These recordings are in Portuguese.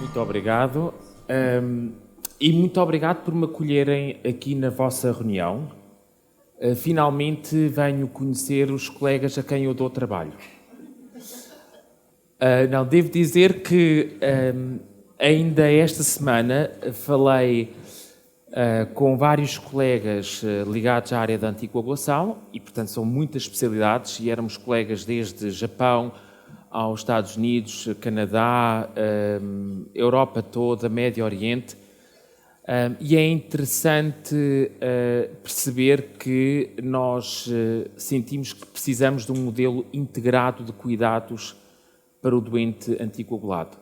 Muito obrigado. E muito obrigado por me acolherem aqui na vossa reunião. Finalmente venho conhecer os colegas a quem eu dou trabalho. Não, devo dizer que ainda esta semana falei com vários colegas ligados à área da anticoagulação e, portanto, são muitas especialidades e éramos colegas desde Japão aos Estados Unidos, Canadá, Europa toda, Médio Oriente. E é interessante perceber que nós sentimos que precisamos de um modelo integrado de cuidados para o doente anticoagulado.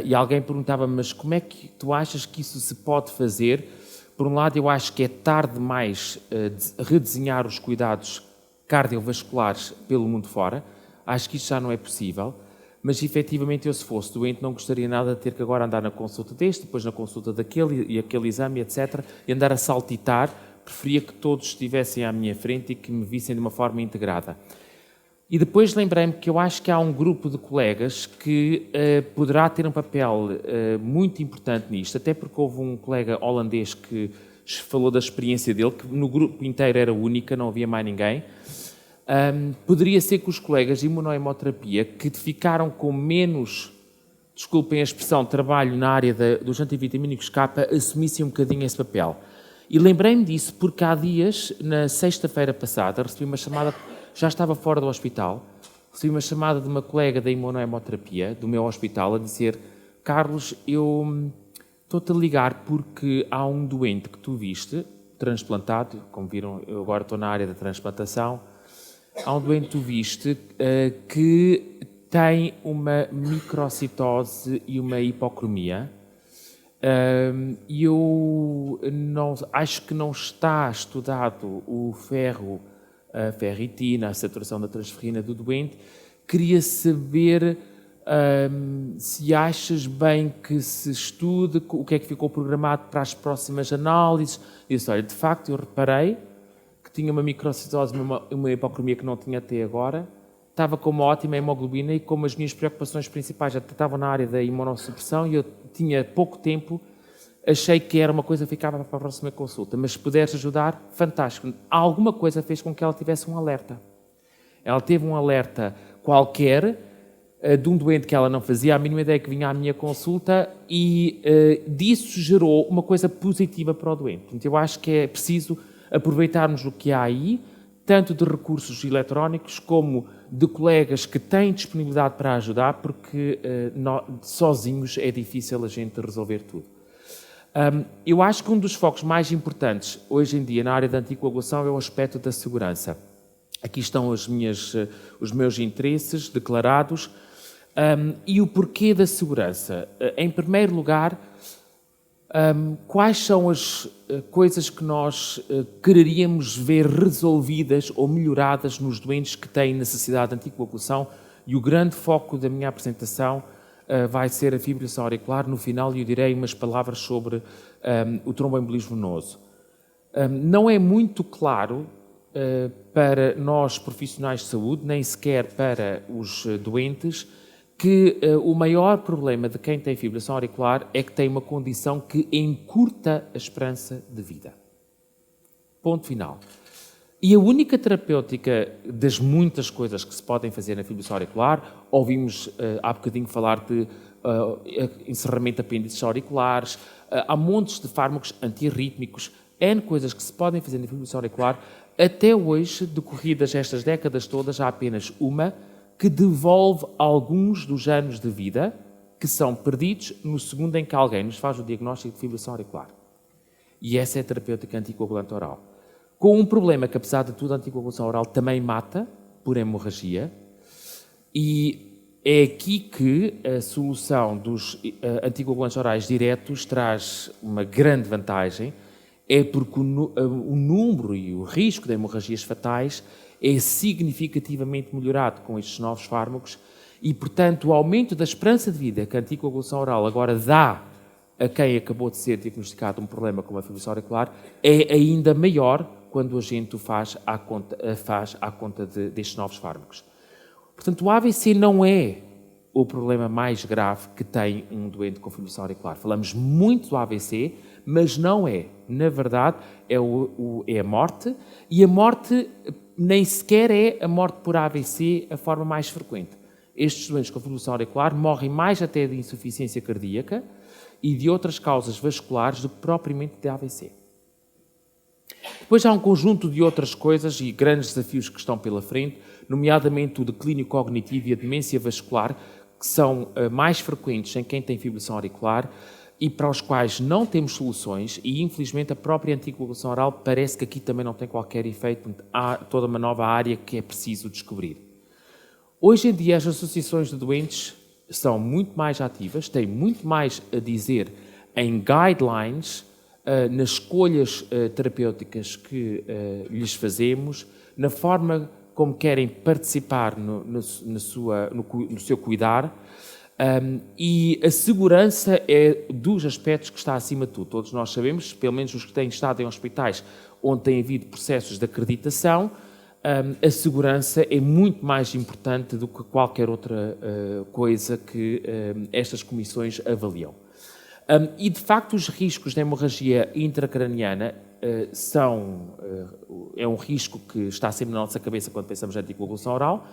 E alguém perguntava-me, mas como é que tu achas que isso se pode fazer? Por um lado, eu acho que é tarde demais redesenhar os cuidados cardiovasculares pelo mundo fora. Acho que isso já não é possível. Mas, efetivamente, eu, se fosse doente, não gostaria nada de ter que agora andar na consulta deste, depois na consulta daquele e aquele exame, etc., e andar a saltitar. Preferia que todos estivessem à minha frente e que me vissem de uma forma integrada. E depois lembrei-me que eu acho que há um grupo de colegas que poderá ter um papel muito importante nisto, até porque houve um colega holandês que falou da experiência dele, que no grupo inteiro era única, não havia mais ninguém. Poderia ser que os colegas de imunohemoterapia que ficaram com menos, desculpem a expressão, trabalho na área dos antivitamínicos K, assumissem um bocadinho esse papel. E lembrei-me disso porque há dias, na sexta-feira passada, recebi uma chamada, já estava fora do hospital, recebi uma chamada de uma colega da imunohemoterapia, do meu hospital, a dizer: Carlos, eu estou-te a ligar porque há um doente que tu viste, transplantado, como viram, eu agora estou na área da transplantação. Há um doente que tu viste que tem uma microcitose e uma hipocromia. E eu acho que não está estudado o ferro, a ferritina, a saturação da transferrina do doente. Queria saber se achas bem que se estude, o que é que ficou programado para as próximas análises. Eu disse, olha, de facto, eu reparei que tinha uma microcitose e uma hipocromia que não tinha até agora, estava com uma ótima hemoglobina e como as minhas preocupações principais já estavam na área da imunossupressão e eu tinha pouco tempo, achei que era uma coisa que ficava para a próxima consulta, mas se puderes ajudar, fantástico. Alguma coisa fez com que ela tivesse um alerta. Ela teve um alerta qualquer de um doente que ela não fazia a mínima ideia que vinha à minha consulta e disso gerou uma coisa positiva para o doente. Portanto, eu acho que é preciso aproveitarmos o que há aí, tanto de recursos eletrónicos como de colegas que têm disponibilidade para ajudar, porque sozinhos é difícil a gente resolver tudo. Eu acho que um dos focos mais importantes hoje em dia na área da anticoagulação é o aspecto da segurança. Aqui estão os meus interesses declarados e o porquê da segurança. Em primeiro lugar, quais são as coisas que nós quereríamos ver resolvidas ou melhoradas nos doentes que têm necessidade de anticoagulação? E o grande foco da minha apresentação vai ser a fibrilação auricular. No final, eu direi umas palavras sobre o tromboembolismo venoso. Não é muito claro para nós profissionais de saúde, nem sequer para os doentes, que o maior problema de quem tem fibrilação auricular é que tem uma condição que encurta a esperança de vida. Ponto final. E a única terapêutica das muitas coisas que se podem fazer na fibrilação auricular, ouvimos há bocadinho falar de encerramento de apêndices auriculares, há montes de fármacos antirrítmicos, N coisas que se podem fazer na fibrilação auricular. Até hoje, decorridas estas décadas todas, há apenas uma que devolve alguns dos anos de vida que são perdidos no segundo em que alguém nos faz o diagnóstico de fibrilação auricular. E essa é a terapêutica anticoagulante oral. Com um problema que, apesar de tudo, a anticoagulação oral também mata por hemorragia. E é aqui que a solução dos anticoagulantes orais diretos traz uma grande vantagem, é porque o número e o risco de hemorragias fatais é significativamente melhorado com estes novos fármacos e, portanto, o aumento da esperança de vida que a anticoagulação oral agora dá a quem acabou de ser diagnosticado um problema como a fibrilação auricular é ainda maior quando a gente o faz à conta destes novos fármacos. Portanto, o AVC não é o problema mais grave que tem um doente com fibrilação auricular. Falamos muito do AVC, mas não é. Na verdade, é a morte, e a morte nem sequer é a morte por AVC a forma mais frequente. Estes doentes com fibrilação auricular morrem mais até de insuficiência cardíaca e de outras causas vasculares do que propriamente de AVC. Depois há um conjunto de outras coisas e grandes desafios que estão pela frente, nomeadamente o declínio cognitivo e a demência vascular, que são mais frequentes em quem tem fibrilação auricular e para os quais não temos soluções, e infelizmente a própria anticoagulação oral parece que aqui também não tem qualquer efeito, há toda uma nova área que é preciso descobrir. Hoje em dia as associações de doentes são muito mais ativas, têm muito mais a dizer em guidelines, nas escolhas terapêuticas que lhes fazemos, na forma como querem participar no seu cuidar, e a segurança é dos aspectos que está acima de tudo. Todos nós sabemos, pelo menos os que têm estado em hospitais onde tem havido processos de acreditação, a segurança é muito mais importante do que qualquer outra coisa que estas comissões avaliam. E, de facto, os riscos de hemorragia intracraniana é um risco que está sempre na nossa cabeça quando pensamos em anticoagulação oral,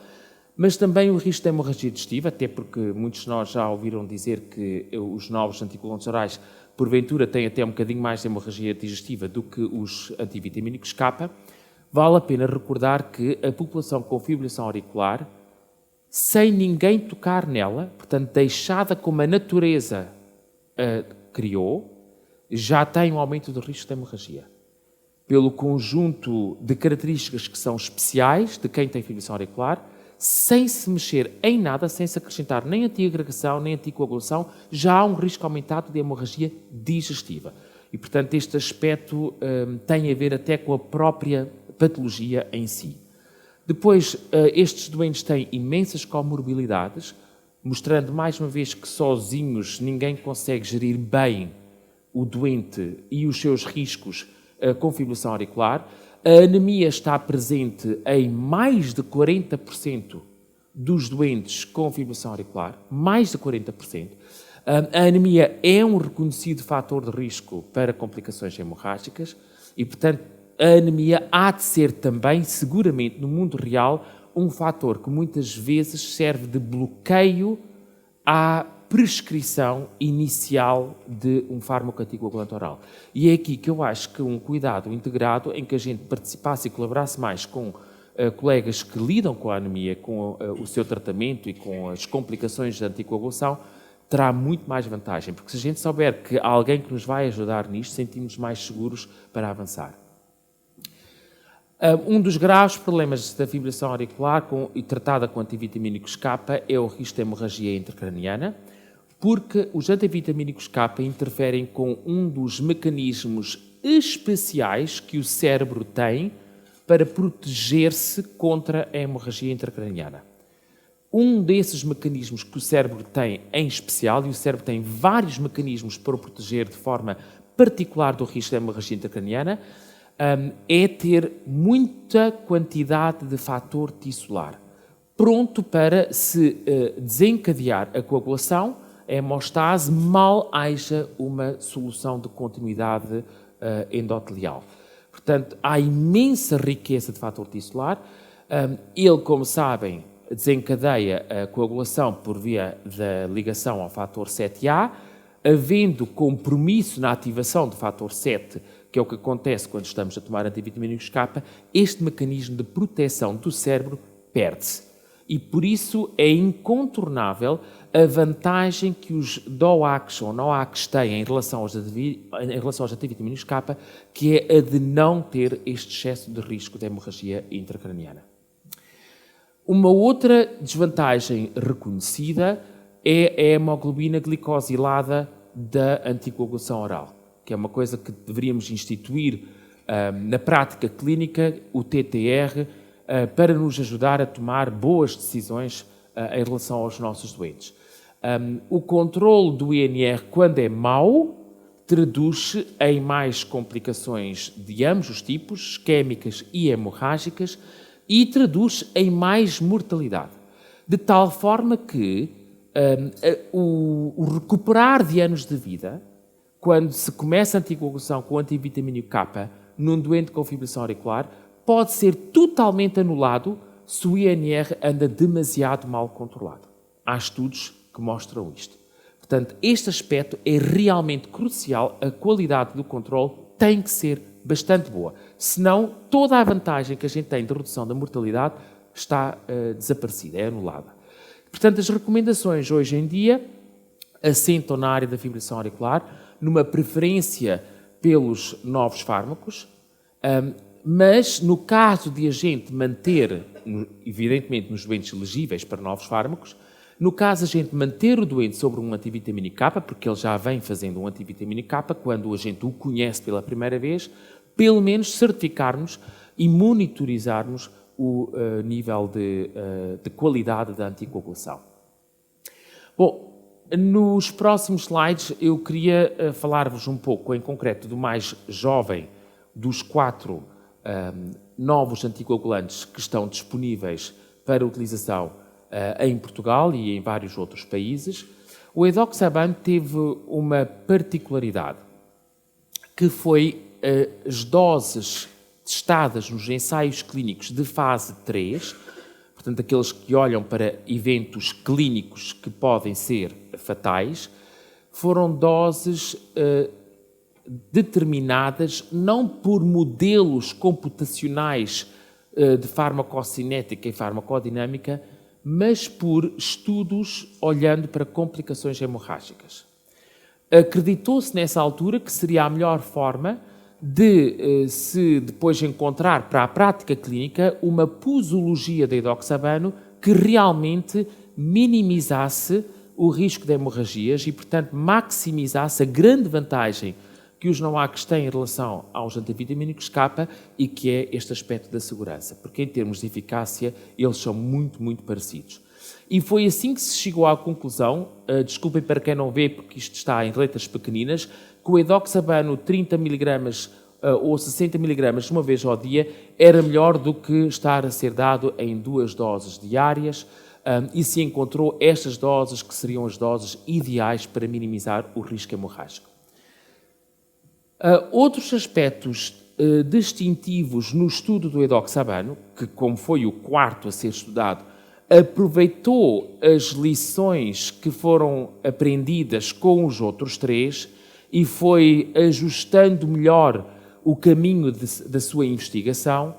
mas também o risco de hemorragia digestiva, até porque muitos de nós já ouviram dizer que os novos anticoagulantes orais, porventura, têm até um bocadinho mais de hemorragia digestiva do que os antivitamínicos K. Vale a pena recordar que a população com fibrilação auricular, sem ninguém tocar nela, portanto, deixada como a natureza criou, já tem um aumento do risco de hemorragia. Pelo conjunto de características que são especiais de quem tem fibrilação auricular, sem se mexer em nada, sem se acrescentar nem antiagregação, nem anticoagulação, já há um risco aumentado de hemorragia digestiva. E, portanto, este aspecto tem a ver até com a própria patologia em si. Depois, estes doentes têm imensas comorbilidades, mostrando mais uma vez que sozinhos ninguém consegue gerir bem o doente e os seus riscos com fibrilação auricular. A anemia está presente em mais de 40% dos doentes com fibrilação auricular, mais de 40%. A anemia é um reconhecido fator de risco para complicações hemorrágicas e, portanto, a anemia há de ser também, seguramente, no mundo real, um fator que muitas vezes serve de bloqueio à prescrição inicial de um fármaco anticoagulante oral. E é aqui que eu acho que um cuidado integrado, em que a gente participasse e colaborasse mais com colegas que lidam com a anemia, com o seu tratamento e com as complicações da anticoagulação, terá muito mais vantagem, porque se a gente souber que há alguém que nos vai ajudar nisto, sentimos mais seguros para avançar. Um dos graves problemas da fibrilação auricular e tratada com antivitamínicos K é o risco de hemorragia intracraniana, porque os antivitamínicos K interferem com um dos mecanismos especiais que o cérebro tem para proteger-se contra a hemorragia intracraniana. Um desses mecanismos que o cérebro tem em especial, e o cérebro tem vários mecanismos para o proteger de forma particular do risco de hemorragia intracraniana, é ter muita quantidade de fator tissular, pronto para se desencadear a coagulação, a hemostase, mal haja uma solução de continuidade endotelial. Portanto, há imensa riqueza de fator tissular. Ele, como sabem, desencadeia a coagulação por via da ligação ao fator 7A, havendo compromisso na ativação do fator 7, que é o que acontece quando estamos a tomar antivitamínicos K, este mecanismo de proteção do cérebro perde-se. E por isso é incontornável a vantagem que os DOACs ou NOACs têm em relação aos antivitamínicos K, que é a de não ter este excesso de risco de hemorragia intracraniana. Uma outra desvantagem reconhecida é a hemoglobina glicosilada da anticoagulação oral, que é uma coisa que deveríamos instituir na prática clínica, o TTR, para nos ajudar a tomar boas decisões em relação aos nossos doentes. O controle do INR, quando é mau, traduz-se em mais complicações de ambos os tipos, isquémicas e hemorrágicas, e traduz-se em mais mortalidade. De tal forma que o recuperar de anos de vida, quando se começa a anticoagulação com o antivitamínico K num doente com fibrilação auricular, pode ser totalmente anulado se o INR anda demasiado mal controlado. Há estudos que mostram isto. Portanto, este aspecto é realmente crucial. A qualidade do controle tem que ser bastante boa. Senão, toda a vantagem que a gente tem de redução da mortalidade está desaparecida, é anulada. Portanto, as recomendações hoje em dia assentam na área da fibrilação auricular, numa preferência pelos novos fármacos, mas no caso de a gente manter, evidentemente nos doentes elegíveis para novos fármacos, no caso de a gente manter o doente sobre um antivitamínico K, porque ele já vem fazendo um antivitamínico K, quando a gente o conhece pela primeira vez, pelo menos certificarmos e monitorizarmos o nível de qualidade da anticoagulação. Bom, nos próximos slides eu queria falar-vos um pouco em concreto do mais jovem dos 4 novos anticoagulantes que estão disponíveis para utilização em Portugal e em vários outros países. O edoxaban teve uma particularidade, que foi as doses testadas nos ensaios clínicos de fase 3, portanto, aqueles que olham para eventos clínicos que podem ser fatais, foram doses determinadas não por modelos computacionais de farmacocinética e farmacodinâmica, mas por estudos olhando para complicações hemorrágicas. Acreditou-se nessa altura que seria a melhor forma de se depois encontrar para a prática clínica uma posologia de edoxabano que realmente minimizasse o risco de hemorragias e, portanto, maximizasse a grande vantagem que os NOACs têm em relação aos antivitamínicos K e que é este aspecto da segurança, porque em termos de eficácia eles são muito, muito parecidos. E foi assim que se chegou à conclusão, desculpem para quem não vê, porque isto está em letras pequeninas, que o edoxabano 30 mg ou 60 mg uma vez ao dia era melhor do que estar a ser dado em 2 doses diárias e se encontrou estas doses que seriam as doses ideais para minimizar o risco hemorrágico. Outros aspectos distintivos no estudo do edoxabano, que como foi o 4º a ser estudado, aproveitou as lições que foram aprendidas com os outros 3 e foi ajustando melhor o caminho da sua investigação.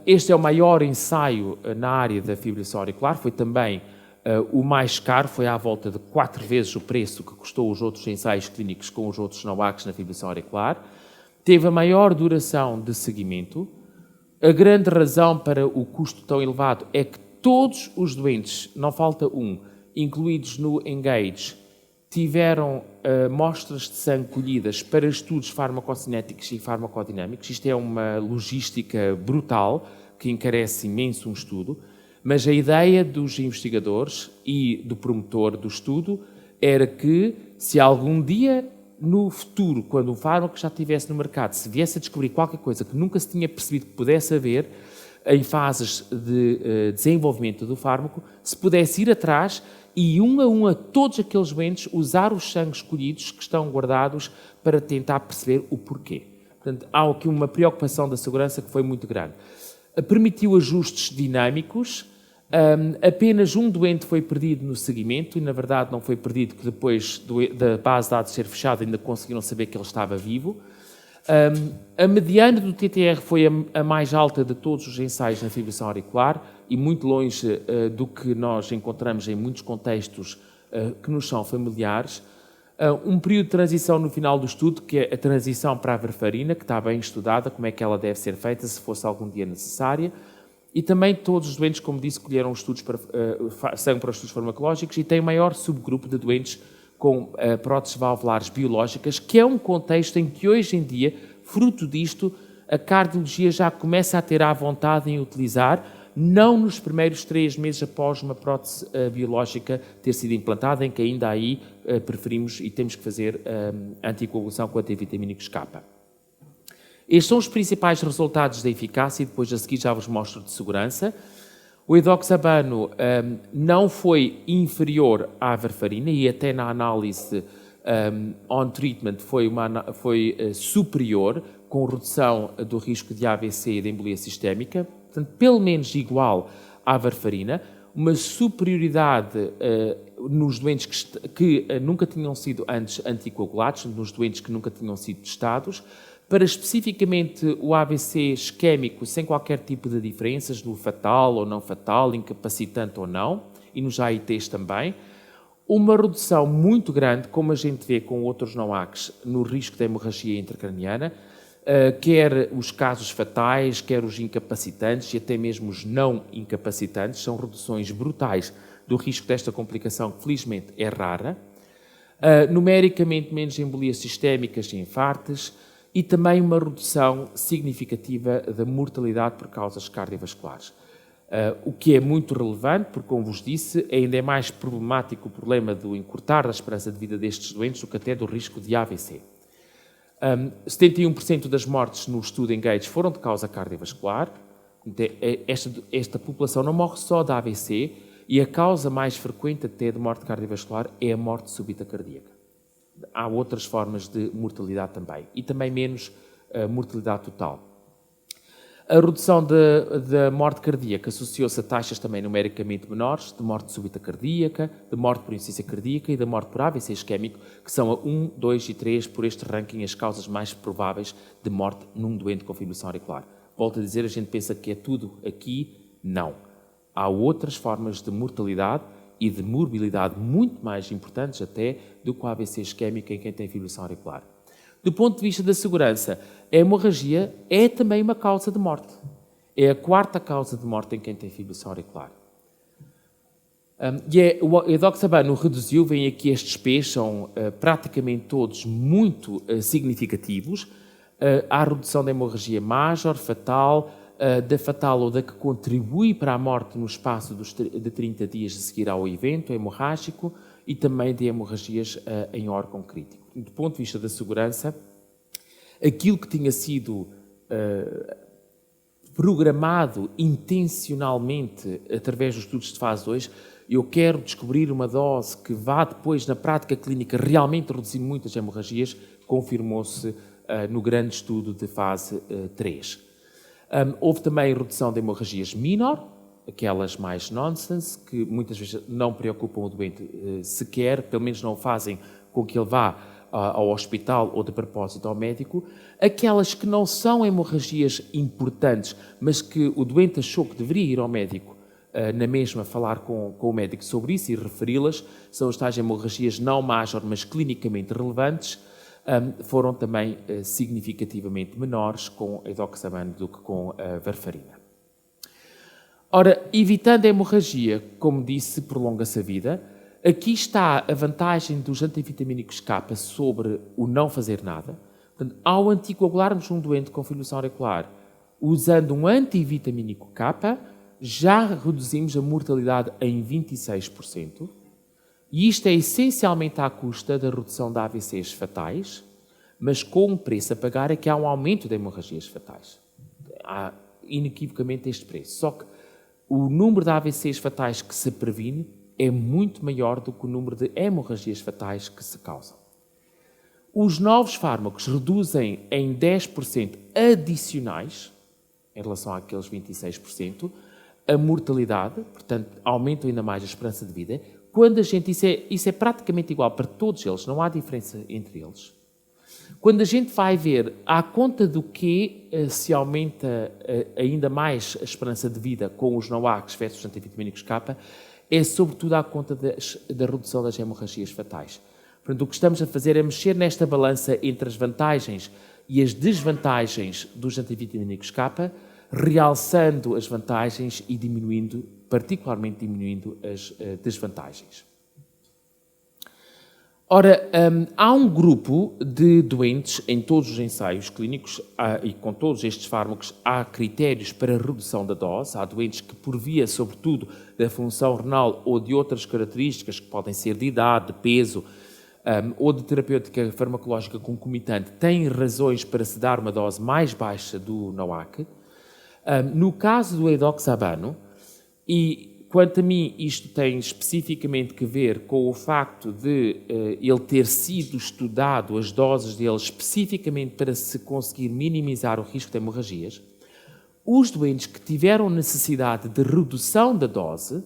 Este é o maior ensaio na área da fibrilação auricular, foi também o mais caro, foi à volta de 4 vezes o preço que custou os outros ensaios clínicos com os outros NOACs na fibrilação auricular. Teve a maior duração de seguimento. A grande razão para o custo tão elevado é que todos os doentes, não falta um, incluídos no ENGAGE, tiveram amostras de sangue colhidas para estudos farmacocinéticos e farmacodinâmicos. Isto é uma logística brutal que encarece imenso um estudo, mas a ideia dos investigadores e do promotor do estudo era que, se algum dia no futuro, quando o fármaco já estivesse no mercado, se viesse a descobrir qualquer coisa que nunca se tinha percebido que pudesse haver em fases de desenvolvimento do fármaco, se pudesse ir atrás e um a todos aqueles doentes usar os sangues colhidos que estão guardados para tentar perceber o porquê. Portanto, há aqui uma preocupação da segurança que foi muito grande. Permitiu ajustes dinâmicos, apenas um doente foi perdido no seguimento e, na verdade, não foi perdido, que depois da base de dados ser fechada ainda conseguiram saber que ele estava vivo. A mediana do TTR foi a mais alta de todos os ensaios na fibrilação auricular e muito longe do que nós encontramos em muitos contextos que nos são familiares. Um período de transição no final do estudo, que é a transição para a varfarina, que está bem estudada, como é que ela deve ser feita, se fosse algum dia necessária. E também todos os doentes, como disse, colheram estudos sangue para os estudos farmacológicos e tem o maior subgrupo de doentes com próteses valvulares biológicas, que é um contexto em que hoje em dia, fruto disto, a cardiologia já começa a ter à vontade em utilizar, não nos primeiros 3 meses após uma prótese biológica ter sido implantada, em que ainda aí preferimos e temos que fazer anticoagulação com antivitamínicos K. Estes são os principais resultados da eficácia e depois a seguir já vos mostro de segurança. O edoxabano não foi inferior à varfarina e até na análise on treatment foi superior, com redução do risco de AVC e de embolia sistémica, portanto, pelo menos igual à varfarina, uma superioridade nos doentes que nunca tinham sido antes anticoagulados, nos doentes que nunca tinham sido testados, para especificamente o AVC isquémico, sem qualquer tipo de diferenças, no fatal ou não fatal, incapacitante ou não, e nos AITs também. Uma redução muito grande, como a gente vê com outros NOACs, no risco de hemorragia intracraniana, quer os casos fatais, quer os incapacitantes e até mesmo os não incapacitantes, são reduções brutais do risco desta complicação, que felizmente é rara. Numericamente menos embolias sistémicas e infartos, e também uma redução significativa da mortalidade por causas cardiovasculares. O que é muito relevante, porque, como vos disse, ainda é mais problemático o problema do encurtar da esperança de vida destes doentes do que até do risco de AVC. 71% das mortes no estudo ENGAGE foram de causa cardiovascular. Esta população não morre só de AVC, e a causa mais frequente até de morte cardiovascular é a morte súbita cardíaca. Há outras formas de mortalidade também, e também menos mortalidade total. A redução da morte cardíaca associou-se a taxas também numericamente menores de morte súbita cardíaca, de morte por insuficiência cardíaca e da morte por AVC isquémico, que são a 1, 2 e 3 por este ranking as causas mais prováveis de morte num doente com fibrilação auricular. Volto a dizer, a gente pensa que é tudo aqui, não. Há outras formas de mortalidade e de morbilidade muito mais importantes até do que o AVC isquémico em quem tem fibrilação auricular. Do ponto de vista da segurança, a hemorragia é também uma causa de morte. É a quarta causa de morte em quem tem fibrilação auricular. O edoxabano reduziu, vem aqui estes P's, são praticamente todos muito significativos. Há redução da hemorragia major, fatal, da fatal ou da que contribui para a morte no espaço de 30 dias a seguir ao evento hemorrágico e também de hemorragias em órgão crítico. Do ponto de vista da segurança, aquilo que tinha sido programado intencionalmente através dos estudos de fase 2, eu quero descobrir uma dose que vá depois na prática clínica realmente reduzir muitas hemorragias, confirmou-se no grande estudo de fase 3. Houve também redução de hemorragias minor, aquelas mais nonsense, que muitas vezes não preocupam o doente sequer, pelo menos não fazem com que ele vá ao hospital ou de propósito ao médico. Aquelas que não são hemorragias importantes, mas que o doente achou que deveria ir ao médico, na mesma falar com o médico sobre isso e referi-las, são as tais hemorragias não major, mas clinicamente relevantes, foram também significativamente menores com a edoxabano do que com a varfarina. Ora, evitando a hemorragia, como disse, prolonga-se a vida. Aqui está a vantagem dos antivitamínicos K sobre o não fazer nada. Portanto, ao anticoagularmos um doente com fibrilação auricular, usando um antivitamínico K, já reduzimos a mortalidade em 26%. E isto é essencialmente à custa da redução de AVCs fatais, mas com um preço a pagar é que há um aumento de hemorragias fatais. Há inequivocamente este preço. Só que o número de AVCs fatais que se previne é muito maior do que o número de hemorragias fatais que se causam. Os novos fármacos reduzem em 10% adicionais, em relação àqueles 26%, a mortalidade, portanto, aumentam ainda mais a esperança de vida. Quando a gente, isso é praticamente igual para todos eles, não há diferença entre eles. Quando a gente vai ver à conta do que se aumenta ainda mais a esperança de vida com os NOACs versus antivitamínicos K, é sobretudo à conta da redução das hemorragias fatais. Portanto, o que estamos a fazer é mexer nesta balança entre as vantagens e as desvantagens dos antivitamínicos K, realçando as vantagens e diminuindo, particularmente diminuindo as desvantagens. Ora, há um grupo de doentes em todos os ensaios clínicos e com todos estes fármacos há critérios para redução da dose. Há doentes que, por via, sobretudo, da função renal ou de outras características que podem ser de idade, de peso ou de terapêutica farmacológica concomitante, têm razões para se dar uma dose mais baixa do NOAC. No caso do edoxabano, E, quanto a mim, isto tem especificamente que ver com o facto de ele ter sido estudado, as doses dele, especificamente para se conseguir minimizar o risco de hemorragias. Os doentes que tiveram necessidade de redução da dose,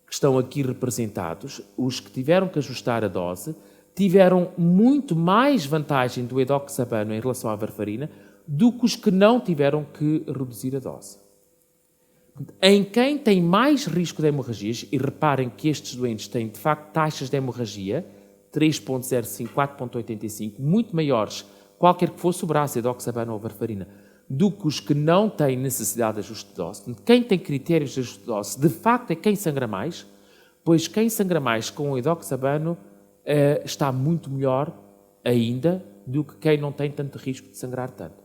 que estão aqui representados, os que tiveram que ajustar a dose, tiveram muito mais vantagem do edoxabano em relação à varfarina do que os que não tiveram que reduzir a dose. Em quem tem mais risco de hemorragias, e reparem que estes doentes têm, de facto, taxas de hemorragia, 3.05, 4.85, muito maiores, qualquer que fosse o braço, edoxabano ou varfarina, do que os que não têm necessidade de ajuste de dose. Quem tem critérios de ajuste de dose, de facto, é quem sangra mais, pois quem sangra mais com o edoxabano está muito melhor ainda do que quem não tem tanto risco de sangrar tanto.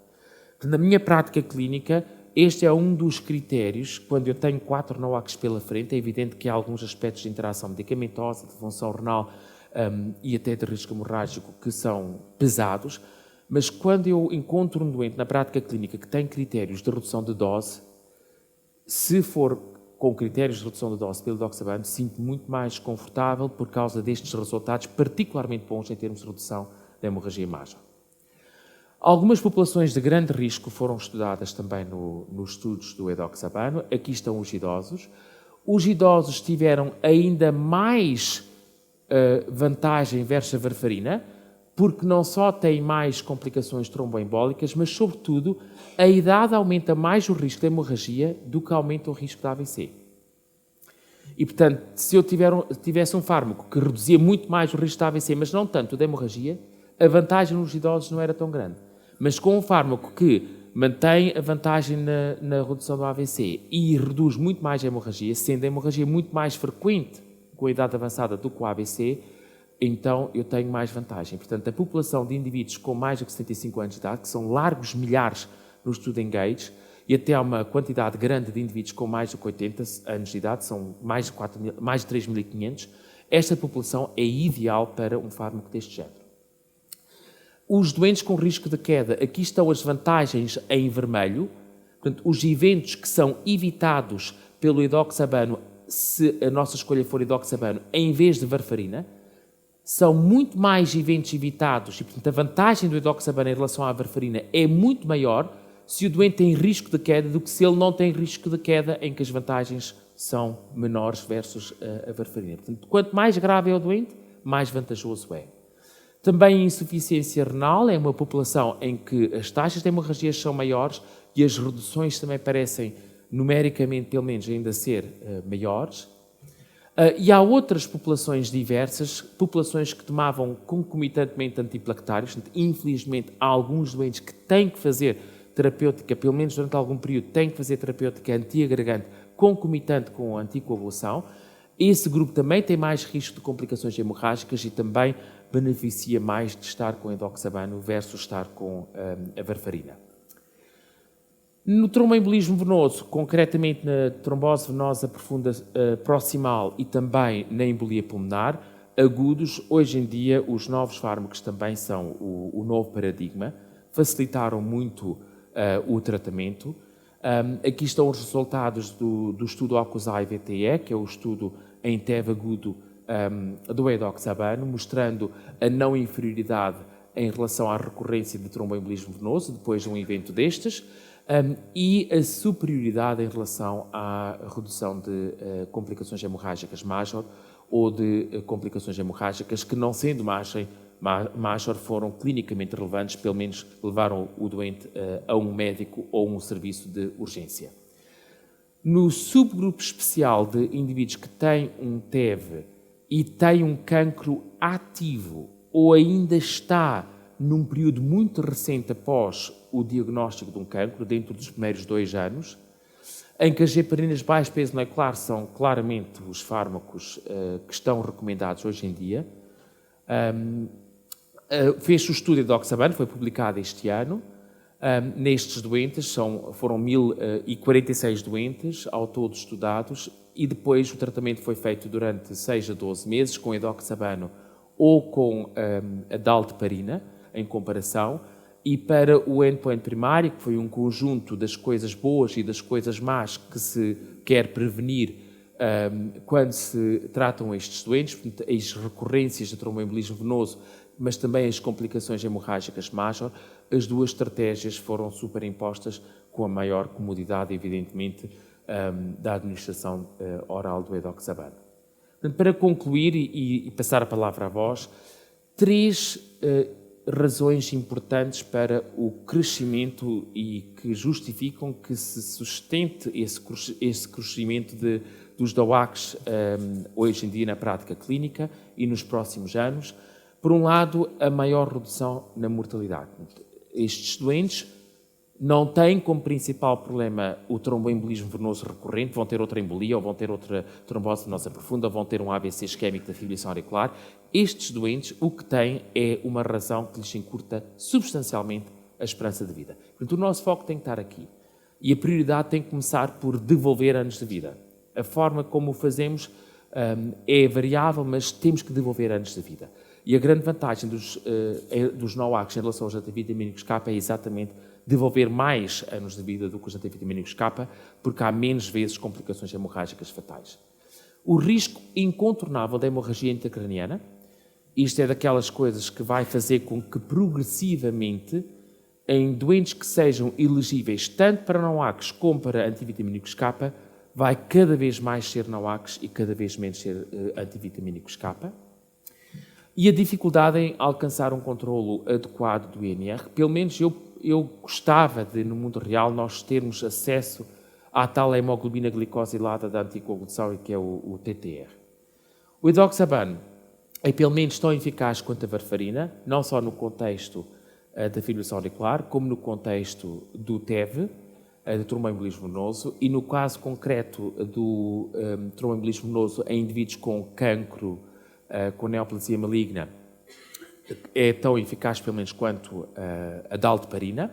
Na minha prática clínica, este é um dos critérios, quando eu tenho 4 NOACs pela frente, é evidente que há alguns aspectos de interação medicamentosa, de função renal e até de risco hemorrágico que são pesados, mas quando eu encontro um doente na prática clínica que tem critérios de redução de dose, se for com critérios de redução de dose pelo edoxabano, sinto muito mais confortável por causa destes resultados particularmente bons em termos de redução da hemorragia major. Algumas populações de grande risco foram estudadas também nos estudos do edoxabano. Aqui estão os idosos. Os idosos tiveram ainda mais vantagem versus a varfarina, porque não só têm mais complicações tromboembólicas, mas, sobretudo, a idade aumenta mais o risco de hemorragia do que aumenta o risco de AVC. E, portanto, se eu tivesse um fármaco que reduzia muito mais o risco de AVC, mas não tanto o de hemorragia, a vantagem nos idosos não era tão grande. Mas com um fármaco que mantém a vantagem na redução do AVC e reduz muito mais a hemorragia, sendo a hemorragia muito mais frequente com a idade avançada do que o AVC, então eu tenho mais vantagem. Portanto, a população de indivíduos com mais de 75 anos de idade, que são largos milhares no estudo Engage, e até há uma quantidade grande de indivíduos com mais de 80 anos de idade, são mais de 3.500, esta população é ideal para um fármaco deste género. Os doentes com risco de queda, aqui estão as vantagens em vermelho, portanto, os eventos que são evitados pelo edoxabano, se a nossa escolha for edoxabano, em vez de varfarina, são muito mais eventos evitados e, portanto, a vantagem do edoxabano em relação à varfarina é muito maior se o doente tem risco de queda do que se ele não tem risco de queda, em que as vantagens são menores versus a varfarina. Portanto, quanto mais grave é o doente, mais vantajoso é. Também a insuficiência renal é uma população em que as taxas de hemorragias são maiores e as reduções também parecem, numericamente, pelo menos, ainda ser maiores. E há outras populações diversas, populações que tomavam concomitantemente antiplaquetários. Infelizmente, há alguns doentes que têm que fazer terapêutica, pelo menos durante algum período, têm que fazer terapêutica antiagregante concomitante com a anticoagulação. Esse grupo também tem mais risco de complicações hemorrágicas e também beneficia mais de estar com edoxabano versus estar com a varfarina. No tromboembolismo venoso, concretamente na trombose venosa profunda proximal e também na embolia pulmonar, agudos, hoje em dia os novos fármacos também são o novo paradigma, facilitaram muito o tratamento. Aqui estão os resultados do estudo OCUSAI-VTE, que é o estudo em TEV agudo do edoxabano, mostrando a não inferioridade em relação à recorrência de tromboembolismo venoso, depois de um evento destes, e a superioridade em relação à redução de complicações hemorrágicas major ou de complicações hemorrágicas que, não sendo major, foram clinicamente relevantes, pelo menos levaram o doente a um médico ou um serviço de urgência. No subgrupo especial de indivíduos que têm um TEV e têm um cancro ativo ou ainda está num período muito recente após o diagnóstico de um cancro, dentro dos primeiros 2 anos, em que as heparinas de baixo peso molecular são claramente os fármacos que estão recomendados hoje em dia. Fez-se o estudo de edoxabano, foi publicado este ano. Nestes doentes, foram 1.046 doentes ao todo estudados, e depois o tratamento foi feito durante 6 a 12 meses com edoxabano ou com a dalteparina, em comparação, e para o endpoint primário, que foi um conjunto das coisas boas e das coisas más que se quer prevenir quando se tratam estes doentes, portanto, as recorrências de tromboembolismo venoso, mas também as complicações hemorrágicas major, as duas estratégias foram superimpostas com a maior comodidade, evidentemente, da administração oral do edoxaban. Portanto, para concluir e passar a palavra a vós, 3 razões importantes para o crescimento e que justificam que se sustente esse crescimento dos DOACs hoje em dia na prática clínica e nos próximos anos. Por um lado, a maior redução na mortalidade. Estes doentes não têm como principal problema o tromboembolismo venoso recorrente, vão ter outra embolia, ou vão ter outra trombose venosa profunda, ou vão ter um AVC isquémico da fibrilação auricular. Estes doentes, o que têm é uma razão que lhes encurta substancialmente a esperança de vida. Portanto, o nosso foco tem que estar aqui. E a prioridade tem que começar por devolver anos de vida. A forma como o fazemos é variável, mas temos que devolver anos de vida. E a grande vantagem dos NOACs em relação aos antivitamínicos K é exatamente devolver mais anos de vida do que os antivitamínicos K, porque há menos vezes complicações hemorrágicas fatais. O risco incontornável da hemorragia intracraniana, isto é daquelas coisas que vai fazer com que progressivamente, em doentes que sejam elegíveis tanto para NOACs como para antivitamínicos K, vai cada vez mais ser NOACs e cada vez menos ser antivitamínicos K. E a dificuldade em alcançar um controlo adequado do INR, pelo menos eu gostava de, no mundo real, nós termos acesso à tal hemoglobina glicosilada da anticoagulação, que é o TTR. O edoxaban é pelo menos tão eficaz quanto a varfarina, não só no contexto da fibrilação auricular, como no contexto do TEV, do tromboembolismo venoso, e no caso concreto do tromboembolismo venoso em indivíduos com cancro, com neoplasia maligna, é tão eficaz pelo menos quanto a dalteparina,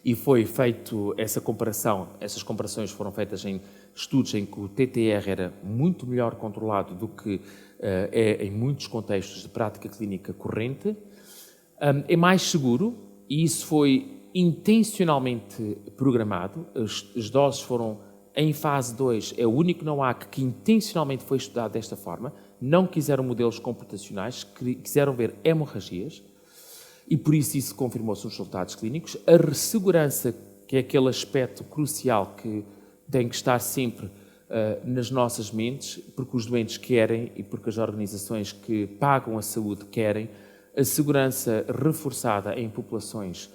e foi feito essa comparação, essas comparações foram feitas em estudos em que o TTR era muito melhor controlado do que é em muitos contextos de prática clínica corrente, é mais seguro, e isso foi intencionalmente programado, as doses foram em fase 2, é o único NOAC que intencionalmente foi estudado desta forma, não quiseram modelos computacionais, quiseram ver hemorragias, e por isso confirmou-se nos resultados clínicos. A segurança, que é aquele aspecto crucial que tem que estar sempre nas nossas mentes, porque os doentes querem e porque as organizações que pagam a saúde querem, a segurança reforçada em populações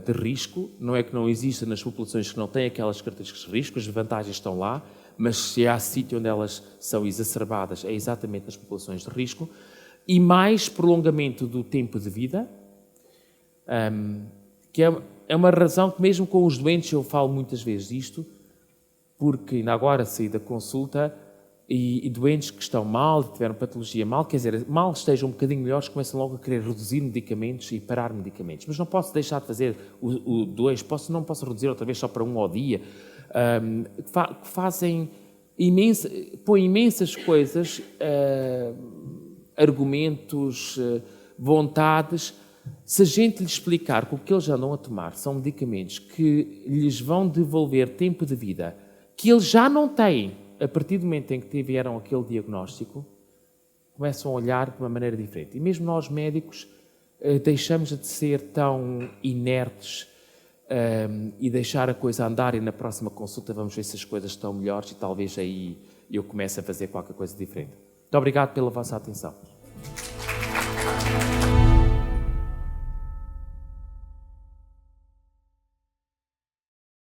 de risco, não é que não exista nas populações que não têm aquelas características de risco, as vantagens estão lá, mas se há sítio onde elas são exacerbadas é exatamente nas populações de risco, e mais prolongamento do tempo de vida, que é uma razão que mesmo com os doentes eu falo muitas vezes disto, porque ainda agora saí da consulta e doentes que estão mal, tiveram patologia mal, quer dizer, mal estejam um bocadinho melhores, começam logo a querer reduzir medicamentos e parar medicamentos. Mas não posso deixar de fazer o 2, não posso reduzir outra vez só para 1 ao dia. Põem imensas coisas, argumentos, vontades. Se a gente lhes explicar que o que eles andam a tomar são medicamentos que lhes vão devolver tempo de vida, que eles já não têm, a partir do momento em que tiveram aquele diagnóstico, começam a olhar de uma maneira diferente. E mesmo nós, médicos, deixamos de ser tão inertes e deixar a coisa andar, e na próxima consulta vamos ver se as coisas estão melhores e talvez aí eu comece a fazer qualquer coisa diferente. Muito obrigado pela vossa atenção.